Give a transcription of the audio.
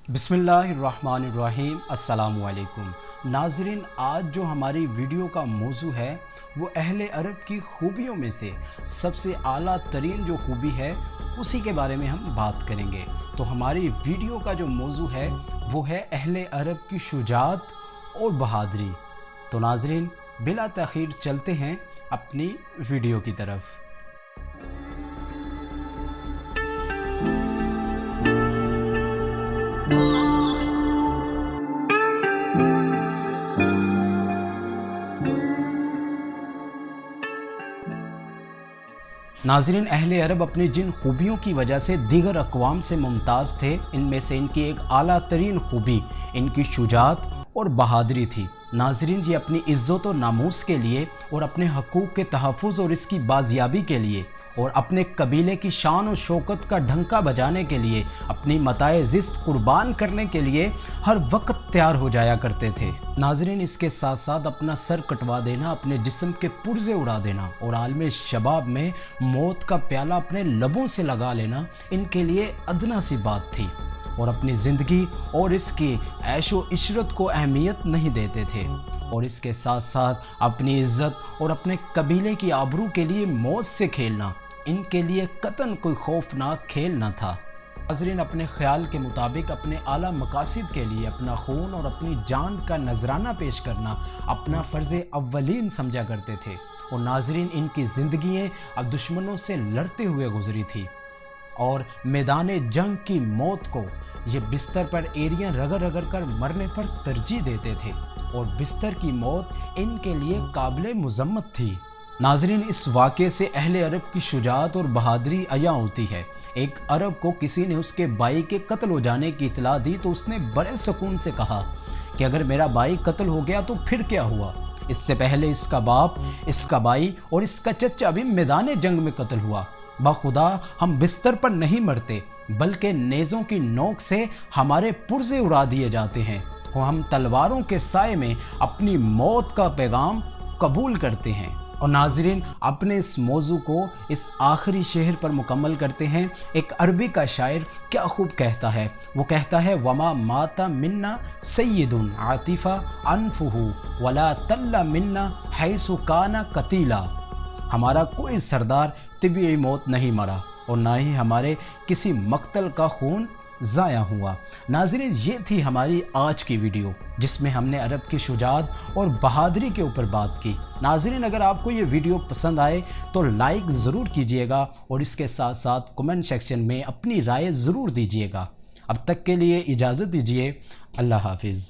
बिस्मिल्लाहिर्रहमानिर्रहीम। अस्सलामु अलैकुम नाज़रीन, आज जो हमारी वीडियो का मौजू है वो अहले अरब की खूबियों में से सबसे आला तरीन जो खूबी है उसी के बारे में हम बात करेंगे। तो हमारी वीडियो का जो मौजू है वो है अहले अरब की शुजाअत और बहादुरी। तो नाज़रीन, बिला तख़ीर चलते हैं अपनी वीडियो की तरफ। नाज़रीन, अहले अरब अपनी जिन खूबियों की वजह से दीगर अक़वाम से मुमताज़ थे, इनमें से इनकी एक आला तरीन खूबी इनकी शुजाअत और बहादुरी थी। नाज़रीन, ये अपनी इज़्ज़त और नामूस के लिए और अपने हकूक़ के तहफ़्फ़ुज़ और इसकी बाजियाबी के लिए और अपने कबीले की शान और शौकत का ढंका बजाने के लिए, अपनी मताए ज़िस्त कुर्बान करने के लिए हर वक्त तैयार हो जाया करते थे। नाज़रीन, इसके साथ साथ अपना सर कटवा देना, अपने जिस्म के पुर्ज़े उड़ा देना और आलम शबाब में मौत का प्याला अपने लबों से लगा लेना इनके लिए अदना सी बात थी और अपनी ज़िंदगी और इसकी ऐशो इशरत को अहमियत नहीं देते थे और इसके साथ साथ अपनी इज़्ज़त और अपने कबीले की आबरू के लिए मौत से खेलना इनके लिए कतन कोई खौफनाक खेल न था। नाज़रीन, अपने ख़्याल के मुताबिक अपने आला मकासिद के लिए अपना खून और अपनी जान का नजराना पेश करना अपना फ़र्ज़ अव्वलीन समझा करते थे और नाज़रीन, इनकी ज़िंदगियाँ अब दुश्मनों से लड़ते हुए गुजरी थी और मैदान जंग की मौत को ये बिस्तर पर एड़ियाँ रगड़ रगड़ कर मरने पर तरजीह देते थे और बिस्तर की मौत इनके लिए काबिल मुज़म्मत थी। नाज़रीन, इस वाक़े से अहले अरब की शुजाअत और बहादुरी अया होती है। एक अरब को किसी ने उसके भाई के कत्ल हो जाने की इत्तला दी तो उसने बड़े सुकून से कहा कि अगर मेरा भाई कत्ल हो गया तो फिर क्या हुआ, इससे पहले इसका बाप, इसका भाई और इसका चचा भी मैदान जंग में कत्ल हुआ। बाखुदा हम बिस्तर पर नहीं मरते बल्कि नेज़ों की नोक से हमारे पुर्ज़े उड़ा दिए जाते हैं और हम तलवारों के साए में अपनी मौत का पैगाम कबूल करते हैं। और नाज़रीन, अपने इस मौजू को इस आखिरी शेर पर मुकम्मल करते हैं। एक अरबी का शायर क्या खूब कहता है, वो कहता है, वमा माता मिन्ना सय्यदुन आतिफा अनफुहु वला तल्ला मिन्ना हैसु काना कतीला। हमारा कोई सरदार तिबी मौत नहीं मरा और ना ही हमारे किसी मक्तल का खून ज़ाया हुआ। नाज़रीन, ये थी हमारी आज की वीडियो जिसमें हमने अरब की शुजाअत और बहादुरी के ऊपर बात की। नाज़रीन, अगर आपको ये वीडियो पसंद आए तो लाइक ज़रूर कीजिएगा और इसके साथ साथ कमेंट सेक्शन में अपनी राय ज़रूर दीजिएगा। अब तक के लिए इजाज़त दीजिए। अल्लाह हाफिज़।